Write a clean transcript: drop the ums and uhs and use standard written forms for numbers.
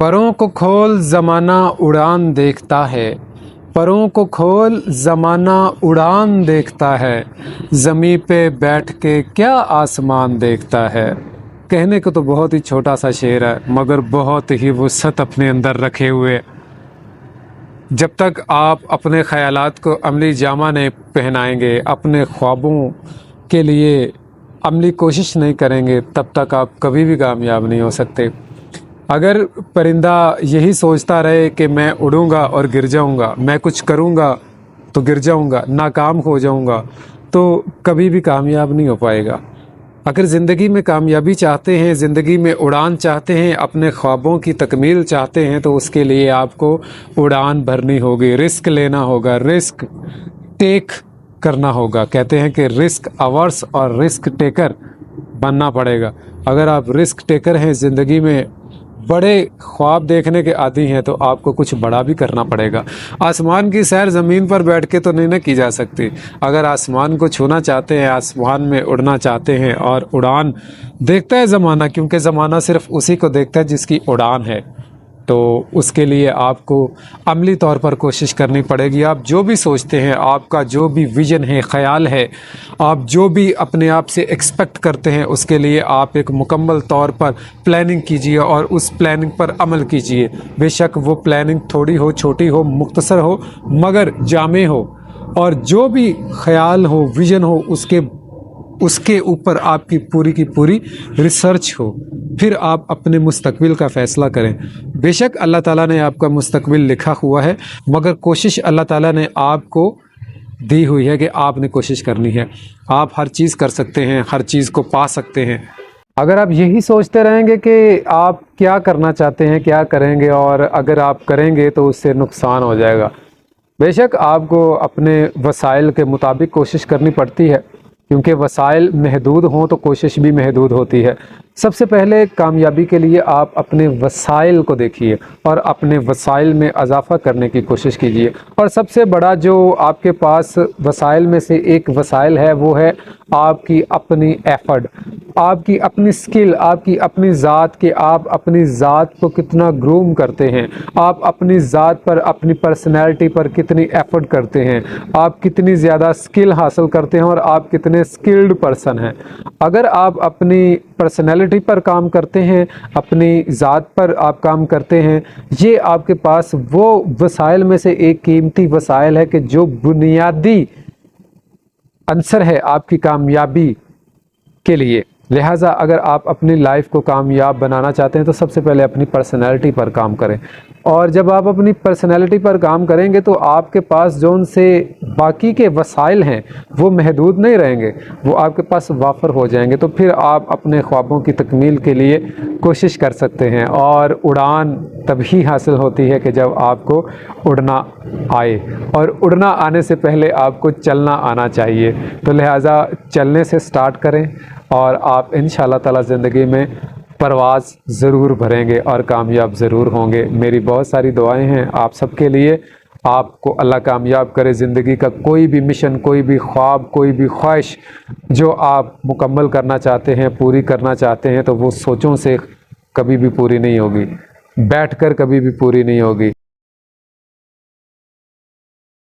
پروں کو کھول زمانہ اڑان دیکھتا ہے، پروں کو کھول زمانہ اڑان دیکھتا ہے، زمیں پہ بیٹھ کے کیا آسمان دیکھتا ہے۔ کہنے کو تو بہت ہی چھوٹا سا شعر ہے مگر بہت ہی وسعت اپنے اندر رکھے ہوئے۔ جب تک آپ اپنے خیالات کو عملی جامہ نہیں پہنائیں گے، اپنے خوابوں کے لیے عملی کوشش نہیں کریں گے، تب تک آپ کبھی بھی کامیاب نہیں ہو سکتے۔ اگر پرندہ یہی سوچتا رہے کہ میں اڑوں گا اور گر جاؤں گا، میں کچھ کروں گا تو گر جاؤں گا، ناکام ہو جاؤں گا، تو کبھی بھی کامیاب نہیں ہو پائے گا۔ اگر زندگی میں کامیابی چاہتے ہیں، زندگی میں اڑان چاہتے ہیں، اپنے خوابوں کی تکمیل چاہتے ہیں، تو اس کے لیے آپ کو اڑان بھرنی ہوگی، رسک لینا ہوگا، رسک ٹیک کرنا ہوگا۔ کہتے ہیں کہ رسک آورس اور رسک ٹیکر بننا پڑے گا۔ اگر آپ رسک ٹیکر ہیں، زندگی میں بڑے خواب دیکھنے کے عادی ہیں، تو آپ کو کچھ بڑا بھی کرنا پڑے گا۔ آسمان کی سیر زمین پر بیٹھ کے تو نہیں نہ کی جا سکتی۔ اگر آسمان کو چھونا چاہتے ہیں، آسمان میں اڑنا چاہتے ہیں، اور اڑان دیکھتا ہے زمانہ، کیونکہ زمانہ صرف اسی کو دیکھتا ہے جس کی اڑان ہے، تو اس کے لیے آپ کو عملی طور پر کوشش کرنی پڑے گی۔ آپ جو بھی سوچتے ہیں، آپ کا جو بھی ویژن ہے، خیال ہے، آپ جو بھی اپنے آپ سے ایکسپیکٹ کرتے ہیں، اس کے لیے آپ ایک مکمل طور پر پلاننگ کیجئے اور اس پلاننگ پر عمل کیجئے۔ بے شک وہ پلاننگ تھوڑی ہو، چھوٹی ہو، مختصر ہو، مگر جامع ہو، اور جو بھی خیال ہو، ویژن ہو، اس کے اوپر آپ کی پوری ریسرچ ہو، پھر آپ اپنے مستقبل کا فیصلہ کریں۔ بے شک اللہ تعالیٰ نے آپ کا مستقبل لکھا ہوا ہے، مگر کوشش اللہ تعالیٰ نے آپ کو دی ہوئی ہے کہ آپ نے کوشش کرنی ہے۔ آپ ہر چیز کر سکتے ہیں، ہر چیز کو پا سکتے ہیں۔ اگر آپ یہی سوچتے رہیں گے کہ آپ کیا کرنا چاہتے ہیں، کیا کریں گے، اور اگر آپ کریں گے تو اس سے نقصان ہو جائے گا۔ بے شک آپ کو اپنے وسائل کے مطابق کوشش کرنی پڑتی ہے، کیونکہ وسائل محدود ہوں تو کوشش بھی محدود ہوتی ہے۔ سب سے پہلے کامیابی کے لیے آپ اپنے وسائل کو دیکھیے اور اپنے وسائل میں اضافہ کرنے کی کوشش کیجیے۔ اور سب سے بڑا جو آپ کے پاس وسائل میں سے ایک وسائل ہے، وہ ہے آپ کی اپنی ایفرٹ، آپ کی اپنی سکل، آپ کی اپنی ذات، کہ آپ اپنی ذات کو کتنا گروم کرتے ہیں، آپ اپنی ذات پر، اپنی پرسنالٹی پر کتنی ایفرٹ کرتے ہیں، آپ کتنی زیادہ سکل حاصل کرتے ہیں، اور آپ کتنے سکلڈ پرسن ہیں۔ اگر آپ اپنی پرسنالٹی پر کام کرتے ہیں، اپنی ذات پر آپ کام کرتے ہیں، یہ آپ کے پاس وہ وسائل میں سے ایک قیمتی وسائل ہے کہ جو بنیادی عنصر ہے آپ کی کامیابی کے لیے۔ لہٰذا اگر آپ اپنی لائف کو کامیاب بنانا چاہتے ہیں تو سب سے پہلے اپنی پرسنالٹی پر کام کریں، اور جب آپ اپنی پرسنالٹی پر کام کریں گے تو آپ کے پاس جو ان سے باقی کے وسائل ہیں وہ محدود نہیں رہیں گے، وہ آپ کے پاس وافر ہو جائیں گے۔ تو پھر آپ اپنے خوابوں کی تکمیل کے لیے کوشش کر سکتے ہیں، اور اڑان تبھی حاصل ہوتی ہے کہ جب آپ کو اڑنا آئے، اور اڑنا آنے سے پہلے آپ کو چلنا آنا چاہیے۔ تو لہٰذا چلنے سے سٹارٹ کریں، اور آپ انشاءاللہ تعالی زندگی میں پرواز ضرور بھریں گے اور کامیاب ضرور ہوں گے۔ میری بہت ساری دعائیں ہیں آپ سب کے لیے۔ آپ کو اللہ کامیاب کرے۔ زندگی کا کوئی بھی مشن، کوئی بھی خواب، کوئی بھی خواہش جو آپ مکمل کرنا چاہتے ہیں، پوری کرنا چاہتے ہیں، تو وہ سوچوں سے کبھی بھی پوری نہیں ہوگی، بیٹھ کر کبھی بھی پوری نہیں ہوگی۔